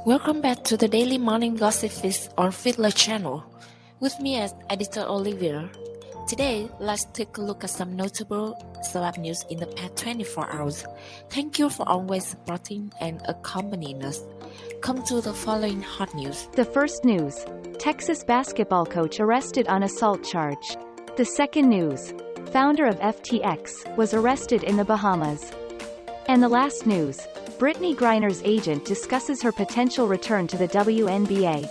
Welcome back to the daily morning gossip feed on Fidlar channel. With me as editor Olivia. Today, let's take a look at some notable celeb news in the past 24 hours. Thank you for always supporting and accompanying us. Come to the following hot news. The first news: Texas basketball coach arrested on assault charge. The second news: founder of FTX was arrested in the Bahamas. And the last news: Brittney Griner's agent discusses her potential return to the WNBA.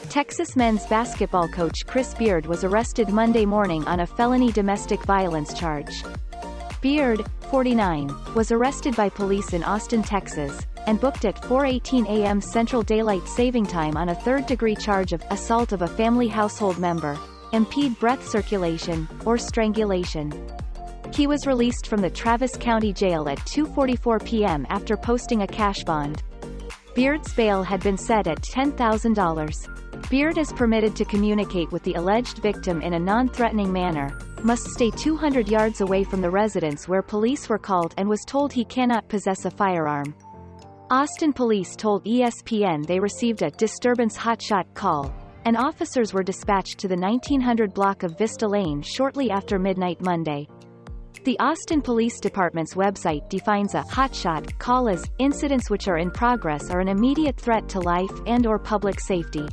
Texas men's basketball coach Chris Beard was arrested Monday morning on a felony domestic violence charge. Beard, 49, was arrested by police in Austin, Texas, and booked at 4:18 a.m. Central Daylight Saving Time on a third-degree charge of assault of a family household member, impede breath circulation, or strangulation. He was released from the Travis County Jail at 2:44 p.m. after posting a cash bond. Beard's bail had been set at $10,000. Beard is permitted to communicate with the alleged victim in a non-threatening manner, must stay 200 yards away from the residence where police were called, and was told he cannot possess a firearm. Austin police told ESPN they received a disturbance hotshot call, and officers were dispatched to the 1900 block of Vista Lane shortly after midnight Monday. The Austin Police Department's website defines a hotshot call as incidents which are in progress or an immediate threat to life and/or public safety.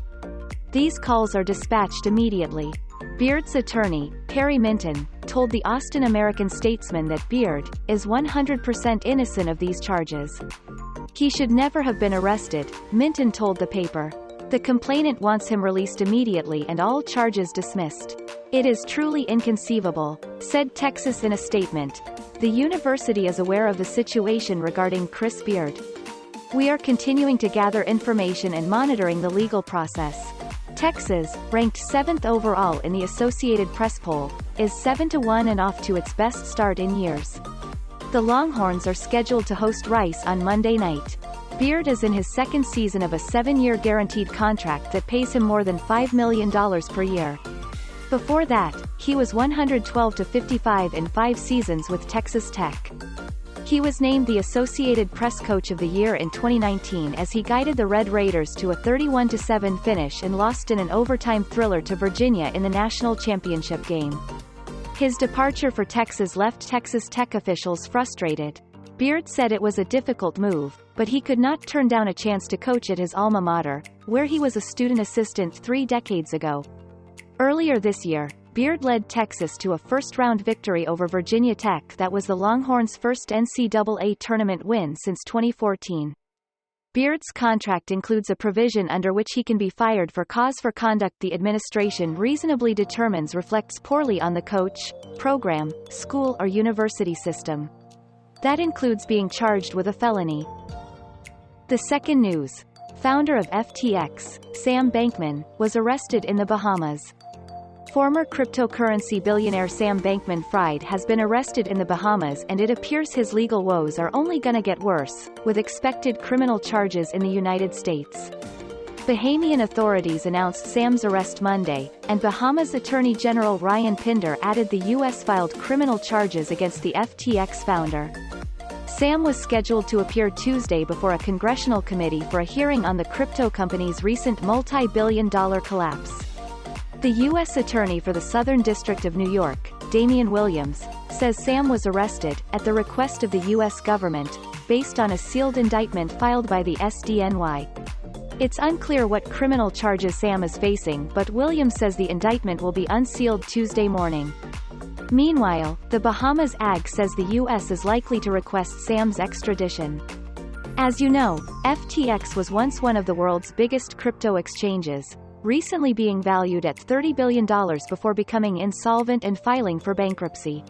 These calls are dispatched immediately. Beard's attorney, Perry Minton, told the Austin American-Statesman that Beard is 100% innocent of these charges. He should never have been arrested, Minton told the paper. The complainant wants him released immediately and all charges dismissed. It is truly inconceivable, said Texas in a statement. The university is aware of the situation regarding Chris Beard. We are continuing to gather information and monitoring the legal process. Texas, ranked 7th overall in the Associated Press poll, is 7-1 and off to its best start in years. The Longhorns are scheduled to host Rice on Monday night. Beard is in his second season of a 7-year guaranteed contract that pays him more than $5 million per year. Before that, he was 112-55 in 5 seasons with Texas Tech. He was named the Associated Press Coach of the Year in 2019 as he guided the Red Raiders to a 31-7 finish and lost in an overtime thriller to Virginia in the national championship game. His departure for Texas left Texas Tech officials frustrated. Beard said it was a difficult move, but he could not turn down a chance to coach at his alma mater, where he was a student assistant 3 decades ago. Earlier this year, Beard led Texas to a first-round victory over Virginia Tech that was the Longhorns' first NCAA tournament win since 2014. Beard's contract includes a provision under which he can be fired for cause for conduct the administration reasonably determines reflects poorly on the coach, program, school or university system. That includes being charged with a felony. The second news: founder of FTX, Sam Bankman, was arrested in the Bahamas. Former cryptocurrency billionaire Sam Bankman-Fried has been arrested in the Bahamas, and it appears his legal woes are only gonna get worse, with expected criminal charges in the United States. Bahamian authorities announced Sam's arrest Monday, and Bahamas Attorney General Ryan Pinder added the U.S. filed criminal charges against the FTX founder. Sam was scheduled to appear Tuesday before a congressional committee for a hearing on the crypto company's recent multi-billion-dollar collapse. The U.S. Attorney for the Southern District of New York, Damian Williams, says Sam was arrested, at the request of the U.S. government, based on a sealed indictment filed by the SDNY. It's unclear what criminal charges Sam is facing, but Williams says the indictment will be unsealed Tuesday morning. Meanwhile, the Bahamas AG says the U.S. is likely to request Sam's extradition. As you know, FTX was once one of the world's biggest crypto exchanges, recently being valued at $30 billion before becoming insolvent and filing for bankruptcy.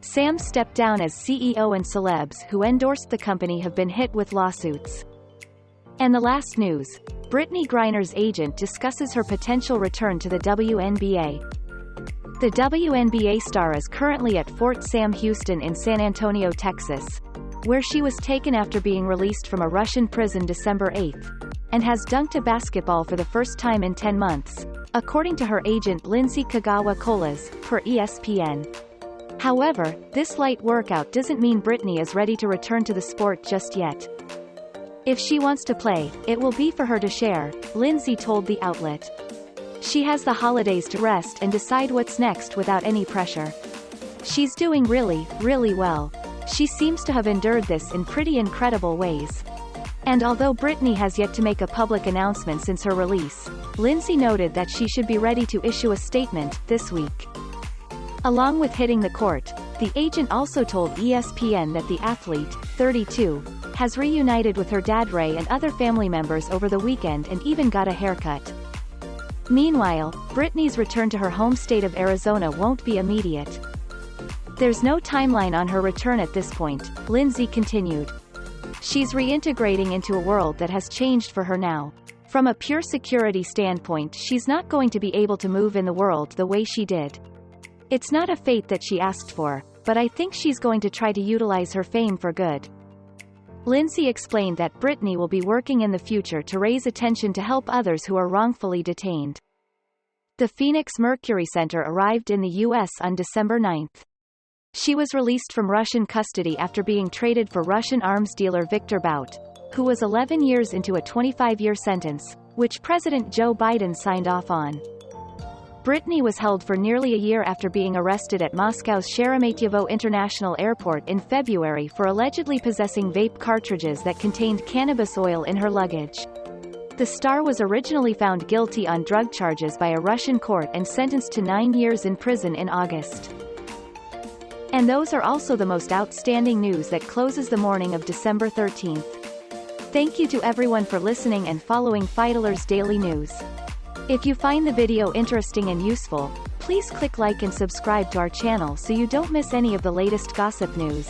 Sam stepped down as CEO, and celebs who endorsed the company have been hit with lawsuits. And the last news: Brittney Griner's agent discusses her potential return to the WNBA. The WNBA star is currently at Fort Sam Houston in San Antonio, Texas, where she was taken after being released from a Russian prison December 8th, and has dunked a basketball for the first time in 10 months, according to her agent Lindsay Kagawa-Colas, per ESPN. However, this light workout doesn't mean Brittney is ready to return to the sport just yet. If she wants to play, it will be for her to share, Lindsay told the outlet. She has the holidays to rest and decide what's next without any pressure. She's doing really, really well. She seems to have endured this in pretty incredible ways. And although Brittney has yet to make a public announcement since her release, Lindsay noted that she should be ready to issue a statement this week. Along with hitting the court, the agent also told ESPN that the athlete, 32, has reunited with her dad Ray and other family members over the weekend and even got a haircut. Meanwhile, Brittney's return to her home state of Arizona won't be immediate. There's no timeline on her return at this point, Lindsay continued. She's reintegrating into a world that has changed for her now. From a pure security standpoint, she's not going to be able to move in the world the way she did. It's not a fate that she asked for, but I think she's going to try to utilize her fame for good. Lindsay explained that Brittney will be working in the future to raise attention to help others who are wrongfully detained. The Phoenix Mercury Center arrived in the U.S. on December 9. She was released from Russian custody after being traded for Russian arms dealer Viktor Bout, who was 11 years into a 25-year sentence, which President Joe Biden signed off on. Brittney was held for nearly a year after being arrested at Moscow's Sheremetyevo International Airport in February for allegedly possessing vape cartridges that contained cannabis oil in her luggage. The star was originally found guilty on drug charges by a Russian court and sentenced to 9 years in prison in August. And those are also the most outstanding news that closes the morning of December 13th. Thank you to everyone for listening and following Fidlar's Daily News. If you find the video interesting and useful, please click like and subscribe to our channel so you don't miss any of the latest gossip news.